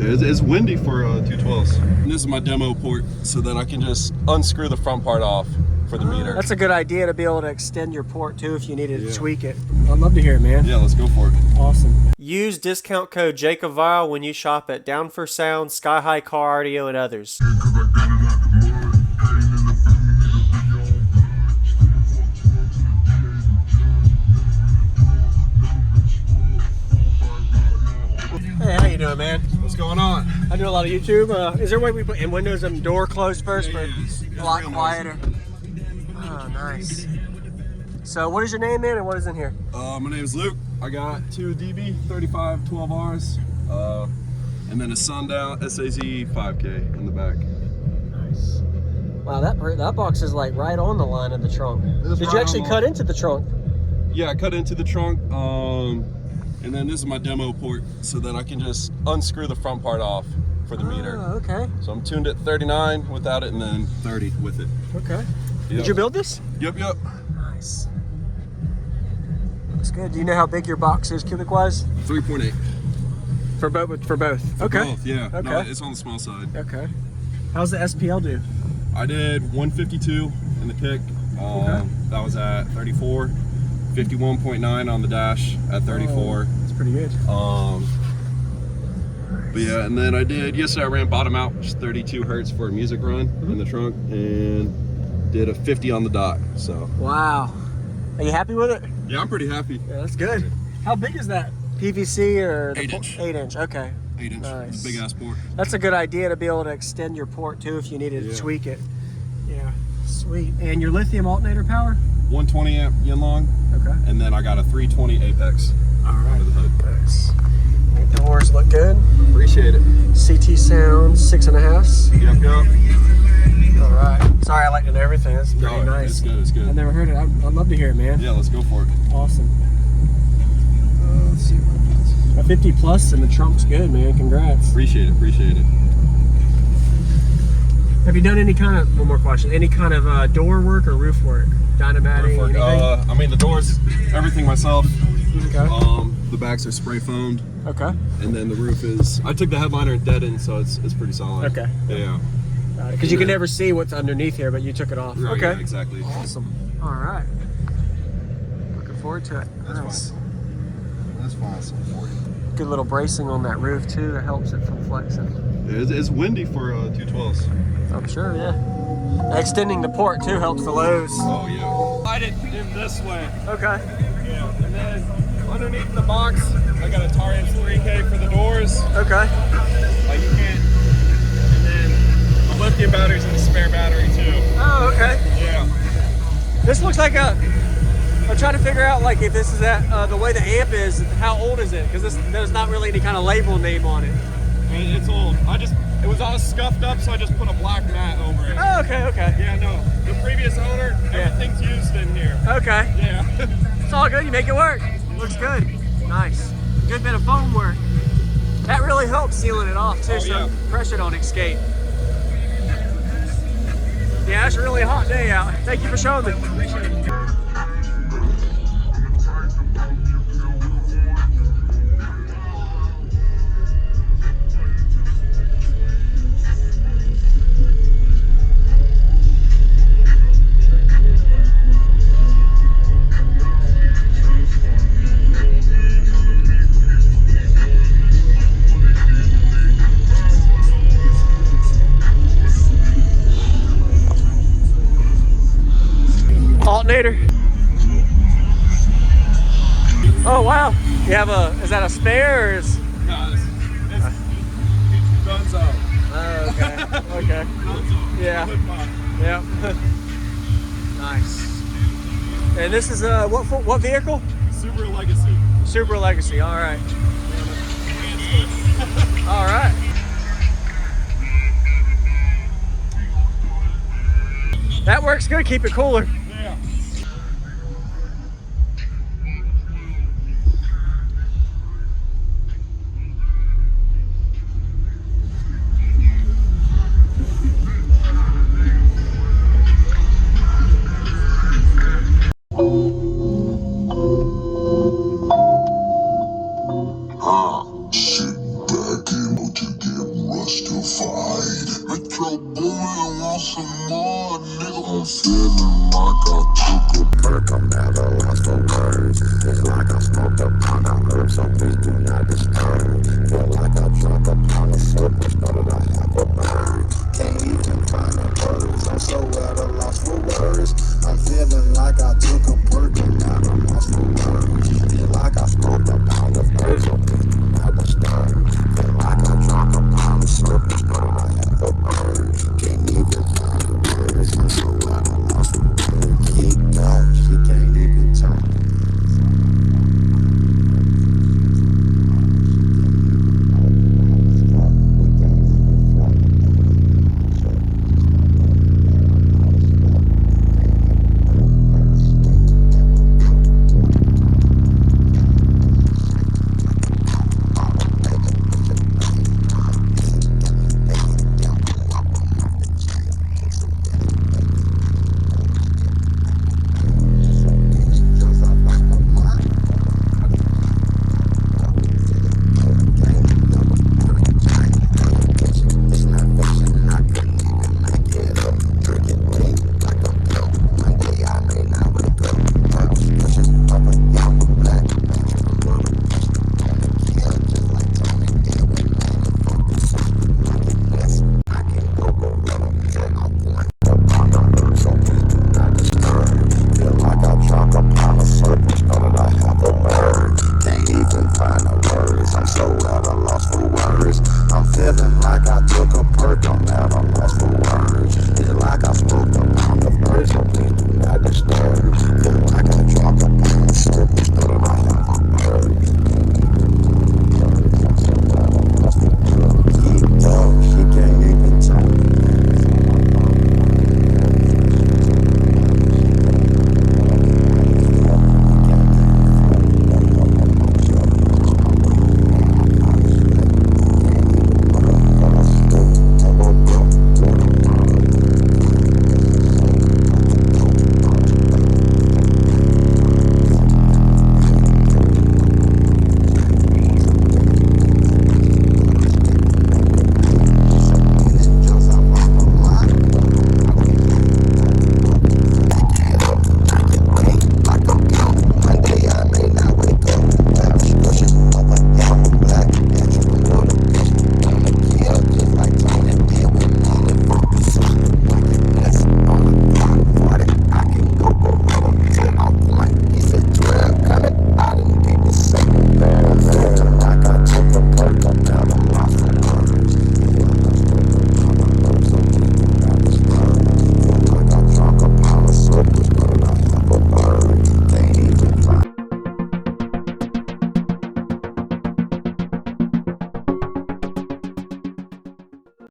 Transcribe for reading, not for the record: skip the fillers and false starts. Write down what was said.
It's windy for 212s. And this is my demo port so that I can just unscrew the front part off for the meter. That's a good idea to be able to extend your port too if you needed to tweak it. I'd love to hear it, man. Yeah, let's go for it. Awesome. Use discount code JacobViral when you shop at Down for Sound, Sky High Car Audio, and others. Hey, how you doing, man? What's going on? I do a lot of YouTube. Is there a way we put in windows and door closed first for a lot quieter? Oh, nice. So what is your name, man, and what is in here? My name is Luke. I got two DB 35 12Rs, and then a Sundown SAZ 5K in the back. Nice. Wow, that box is like right on the line of the trunk. Did you actually cut into the trunk? Yeah, I cut into the trunk. And then this is my demo port so that I can just unscrew the front part off for the meter. Oh, okay. So I'm tuned at 39 without it and then 30 with it. Okay. Yep. Did you build this? Yep. Nice. That's good. Do you know how big your box is cubic wise? 3.8. For both? For okay. both, yeah. Okay. No, it's on the small side. Okay. How's the SPL do? I did 152 in the kick. That was at 34. 51.9 on the dash at 34. That's pretty good. But yeah, and then yesterday I ran bottom out, which is 32 hertz for a music run in the trunk, and did a 50 on the dot, so. Wow. Are you happy with it? Yeah, I'm pretty happy. Yeah, that's good. How big is that? PVC or? 8 inch. 8 inch, okay. 8 inch, Nice. big ass port. That's a good idea to be able to extend your port too if you needed to tweak it. Yeah, sweet. And your lithium alternator power? 120 amp yin long. Okay. And then I got a 320 apex. All right. Under the hood. Nice. The doors look good. Appreciate it. CT sound 6.5. Yep. All right. Sorry, I like to know everything. That's pretty nice. It's good. I've never heard it. I'd love to hear it, man. Yeah, let's go for it. Awesome. Let's see what happens. A 50 plus and the trunk's good, man. Congrats. Appreciate it. Have you done any kind of, one more question, any kind of door work or roof work? Dynamatic, anything? I mean, the doors, everything myself. Okay. The backs are spray foamed. Okay. And then the roof is, I took the headliner and Deadened, so it's pretty solid. Okay. Yeah. Because you can never see what's underneath here, but you took it off. Right, okay. Yeah, exactly. Awesome. All right. Looking forward to it. That's fine. That's fine. For you. Good little bracing on that roof too. That helps it from flexing. It's windy for 212s. I'm sure, yeah. Extending the port too helps the lows. Oh yeah. Slide it in this way. Okay. Yeah. And then underneath the box, I got a Tarrant's 3K for the doors. Okay. Like you can't. And then the lithium batteries and the spare battery too. Oh, okay. Yeah. This looks like a. I'm trying to figure out like if this is the way the amp is. How old is it? Because there's not really any kind of label name on it. It's old. It was all scuffed up, so I just put a black mat over it. Oh, okay. Yeah, no. The previous owner, everything's used in here. Okay. Yeah. It's all good. You make it work. Looks good. Nice. Good bit of foam work. That really helps sealing it off too, so pressure don't escape. Yeah, it's a really hot day out. Thank you for showing me. Appreciate it. Alternator. Oh wow. You have is that a spare or is? No, it's Gunzo. Oh, okay. Okay. Yeah. Yep. Nice. And this is what vehicle? Subaru Legacy. Subura Legacy. All right. All right. That works good. Keep it cooler. Yeah. Sit back and motivate. your booty and want some more, nigga. I'm feeling like I took a perk, I'm at a loss for words. It's like I smoked a pound of herbs, so please do not disturb. Feel like I drank a pound of surplus, but I have a bird. Can't even find the words, I'm so at a loss for words. I'm feeling like I took a perk, I'm at a loss for words. Feel like I smoked a pound of herbs, so please do not disturb. Feel like I drank a pound of surplus, but I have a bird. Can't even find the words, I'm so at a loss for words. Keep going, she can't even talk. I'm so at a loss for words. I'm feeling like I took a